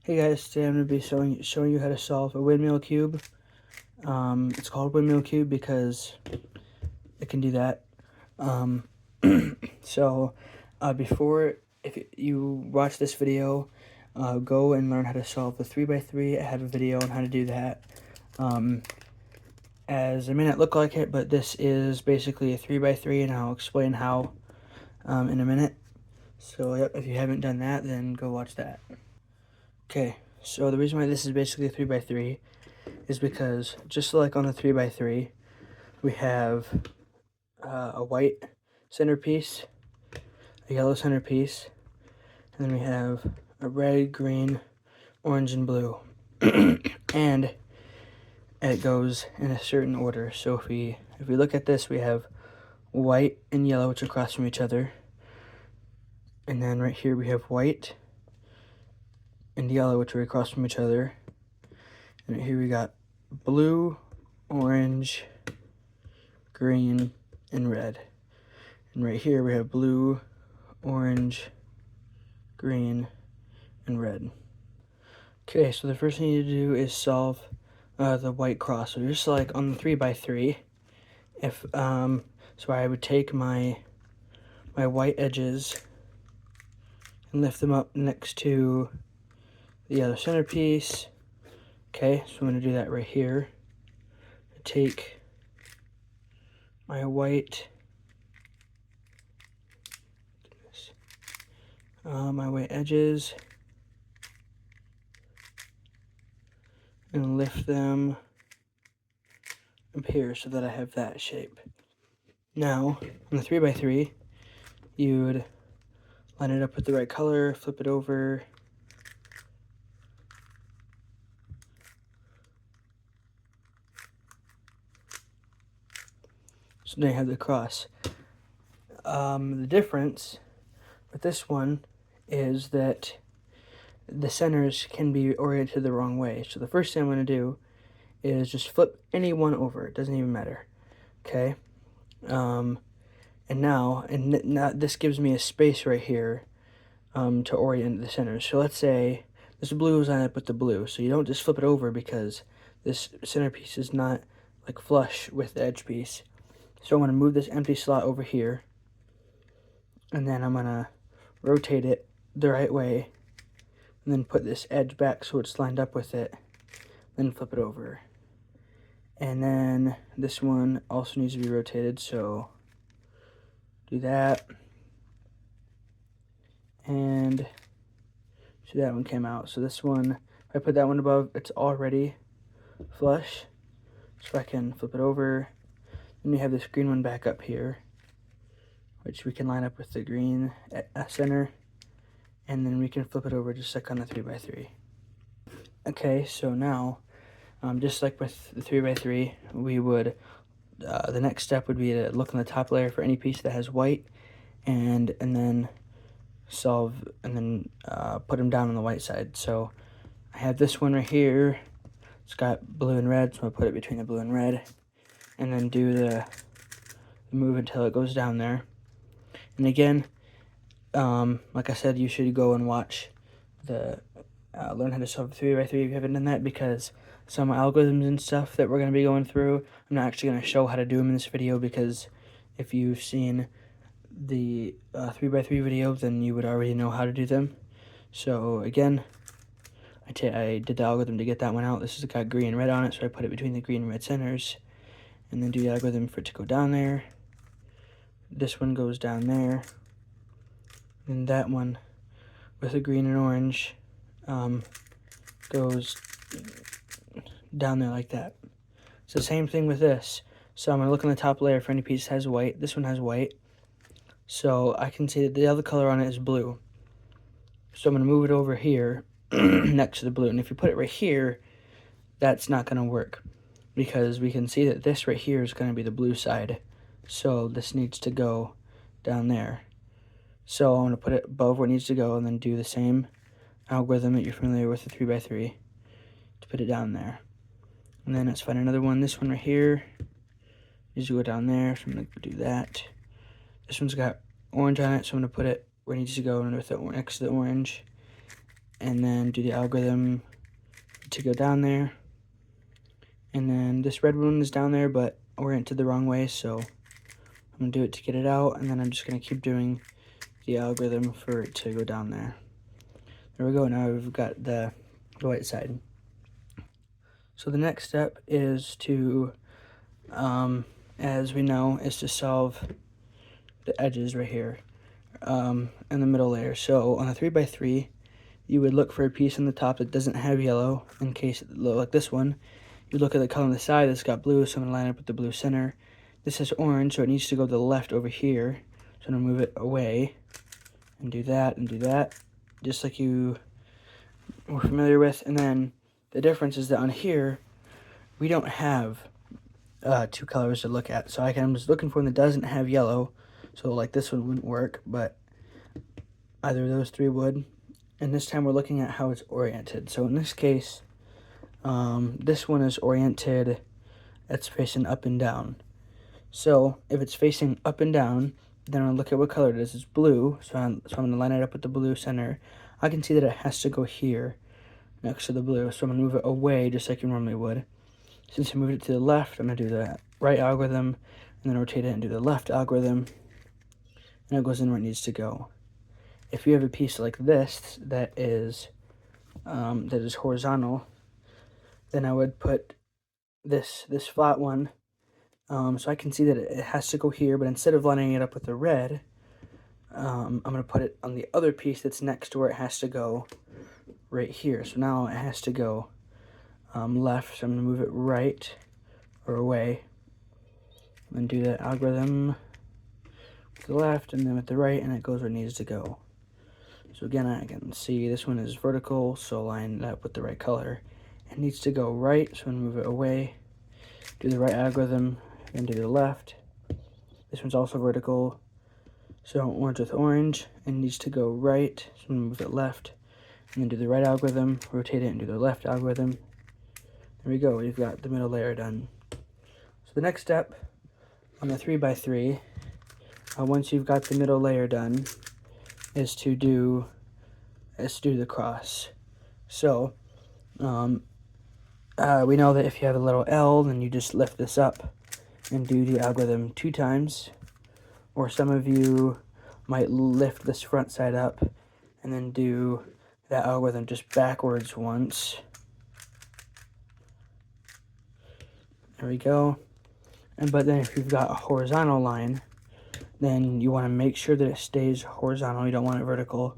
Hey guys, today I'm going to be showing you how to solve a windmill cube. It's called windmill cube because it can do that. Um, so before, if you watch this video, go and learn how to solve the 3x3. I have a video on how to do that. As it may not look like it, but this is basically a 3x3, and I'll explain how in a minute. So yep, if you haven't done that, then go watch that. Okay, so the reason why this is basically a 3x3 is because just like on the 3x3, we have a white centerpiece, a yellow centerpiece, and then we have a red, green, orange, and blue. And it goes in a certain order. So if we look at this, we have white and yellow, which are across from each other. And then right here we have white and yellow, which are across from each other. And right here we got blue, orange, green, and red. And right here we have blue, orange, green, and red. Okay, so the first thing you need to do is solve the white cross. So just like on the 3x3, so I would take my white edges and lift them up next to the other centerpiece. Okay, so I'm going to do that right here. Take my white edges and lift them up here so that I have that shape. Now, on the 3x3, you would line it up with the right color, flip it over, so now you have the cross. The difference with this one is that the centers can be oriented the wrong way. So the first thing I'm going to do is just flip any one over. It doesn't even matter. Okay. And now this gives me a space right here to orient the centers. So let's say this blue is lined up with the blue. So you don't just flip it over because this centerpiece is not like flush with the edge piece. So I'm going to move this empty slot over here, and then I'm going to rotate it the right way, and then put this edge back so it's lined up with it, then flip it over. And then this one also needs to be rotated, so do that. And see, that one came out. So this one, if I put that one above, it's already flush, so I can flip it over. Then we have this green one back up here, which we can line up with the green center, and then we can flip it over just like on the 3x3. Okay, so now, just like with the 3x3, we would, the next step would be to look on the top layer for any piece that has white, and then put them down on the white side. So I have this one right here. It's got blue and red, so I'll put it between the blue and red, and then do the move until it goes down there. And again, like I said, you should go and watch the learn how to solve 3x3 if you haven't done that, because some algorithms and stuff that we're going to be going through, I'm not actually going to show how to do them in this video, because if you've seen the 3x3 video, then you would already know how to do them. So again, I did the algorithm to get that one out. This has got green and red on it, so I put it between the green and red centers, and then do the algorithm for it to go down there. This one goes down there, and that one with the green and orange goes down there like that. It's the same thing with this. So I'm going to look on the top layer for any piece that has white. This one has white, so I can see that the other color on it is blue. So I'm going to move it over here next to the blue. And if you put it right here, that's not going to work, because we can see that this right here is going to be the blue side. So this needs to go down there. So I'm going to put it above where it needs to go, and then do the same algorithm that you're familiar with, the 3x3, to put it down there. And then let's find another one. This one right here needs to go down there, so I'm going to do that. This one's got orange on it, so I'm going to put it where it needs to go, and with the next to the orange. and then do the algorithm to go down there. And then this red one is down there, but oriented the wrong way, so I'm going to do it to get it out, and then I'm just going to keep doing the algorithm for it to go down there. There we go, now we've got the white side. So the next step is to, as we know, is to solve the edges right here in the middle layer. So on a 3x3, you would look for a piece on the top that doesn't have yellow, in case, like this one. You look at the color on the side that's got blue, so I'm going to line up with the blue center. This has orange, so it needs to go to the left over here. So I'm going to move it away and do that, just like you were familiar with. And then the difference is that on here, we don't have two colors to look at. So I'm just looking for one that doesn't have yellow. So like this one wouldn't work, but either of those three would. And this time we're looking at how it's oriented. So in this case, this one is oriented, it's facing up and down. So if it's facing up and down, then I'll look at what color it is. It's blue, so I'm going to line it up with the blue center. I can see that it has to go here next to the blue, so I'm going to move it away just like you normally would. Since I moved it to the left, I'm going to do the right algorithm, and then rotate it and do the left algorithm, and it goes in where it needs to go. If you have a piece like this that is horizontal, then I would put this flat one, so I can see that it has to go here, but instead of lining it up with the red, I'm going to put it on the other piece that's next to where it has to go, right here. So now it has to go left, so I'm going to move it right or away, and then do the algorithm with the left and then with the right, and it goes where it needs to go. So again, I can see this one is vertical, so line that up with the right color. It needs to go right, so I'm going to move it away, do the right algorithm, and do the left. This one's also vertical, so orange with orange, and needs to go right, so I'm going to move it left, and then do the right algorithm, rotate it, and do the left algorithm. There we go, we've got the middle layer done. So the next step on the 3x3, once you've got the middle layer done, is to do the cross. So we know that if you have a little L, then you just lift this up and do the algorithm 2 times. Or some of you might lift this front side up and then do that algorithm just backwards once. There we go. But then if you've got a horizontal line, then you want to make sure that it stays horizontal. You don't want it vertical.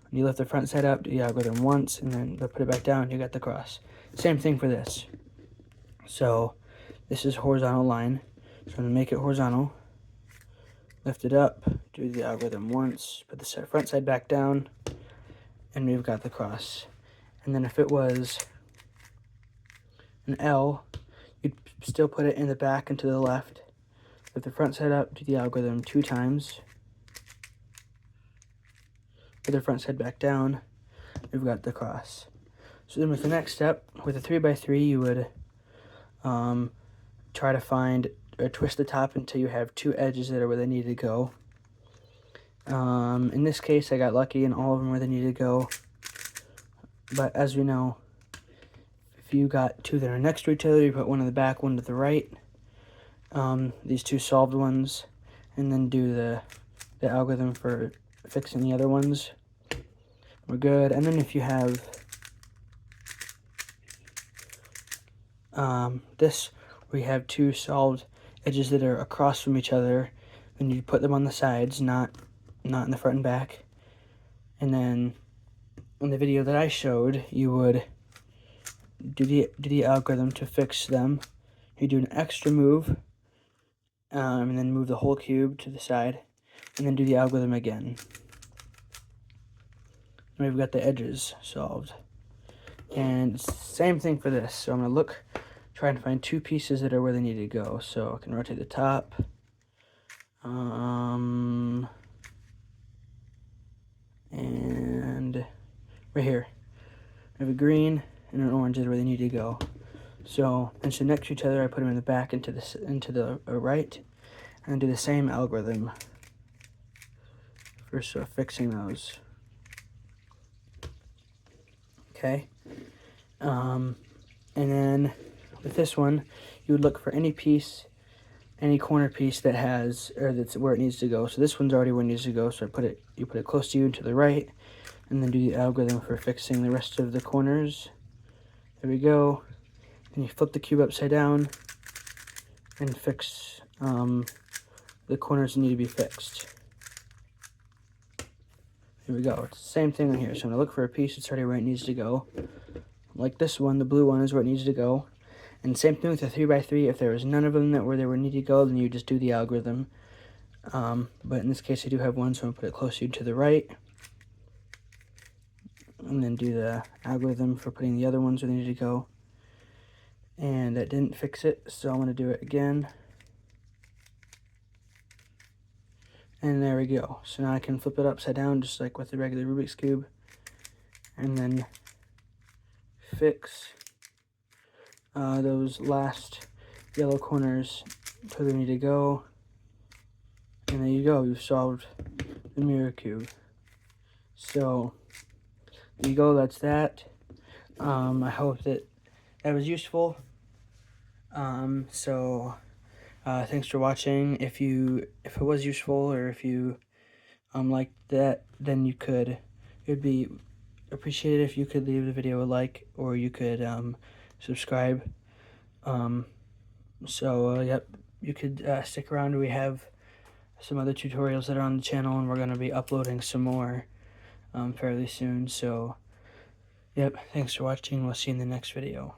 When you lift the front side up, do the algorithm once, and then put it back down, you got the cross. Same thing for this. So this is horizontal line. So I'm going to make it horizontal. Lift it up, do the algorithm once, put the front side back down, and we've got the cross. And then if it was an L, you'd still put it in the back and to the left. Lift the front side up, do the algorithm 2 times. Put the front side back down, we've got the cross. So then with the next step, with a 3x3, you would try to find or twist the top until you have 2 edges that are where they need to go. In this case, I got lucky and all of them where they need to go. But as we know, if you got 2 that are next to each other, you put one in the back, one to the right. These 2 solved ones, and then do the algorithm for fixing the other ones. We're good. And then if you have this, we have 2 solved edges that are across from each other, then you put them on the sides, not in the front and back. And then in the video that I showed, you would do the algorithm to fix them. You do an extra move, and then move the whole cube to the side, and then do the algorithm again. And we've got the edges solved. And it's the same thing for this. So I'm going to look, try and find 2 pieces that are where they need to go. So I can rotate the top. And right here. I have a green and an orange is where they need to go. So next to each other, I put them in the back into the right, and do the same algorithm for fixing those. Okay. And then with this one, you would look for any piece, any corner piece that has, or that's where it needs to go. So this one's already where it needs to go, so you put it close to you and to the right, and then do the algorithm for fixing the rest of the corners. There we go. And you flip the cube upside down and fix the corners that need to be fixed. Here we go. It's the same thing on here. So I'm going to look for a piece that's already where it needs to go. Like this one, the blue one is where it needs to go. And same thing with the 3x3. If there was none of them that were need to go, then you just do the algorithm. But in this case, I do have one, so I'm going to put it closer to the right. And then do the algorithm for putting the other ones where they need to go. And that didn't fix it, so I'm going to do it again. And there we go. So now I can flip it upside down just like with the regular Rubik's Cube. And then fix those last yellow corners to where they need to go. And there you go. You've solved the mirror cube. So there you go. That's that. I hope that was useful. Thanks for watching. If it was useful, or if you liked that, then it would be appreciated if you could leave the video a like, or you could subscribe. Yep, you could stick around. We have some other tutorials that are on the channel, and we're going to be uploading some more fairly soon. So yep, thanks for watching. We'll see you in the next video.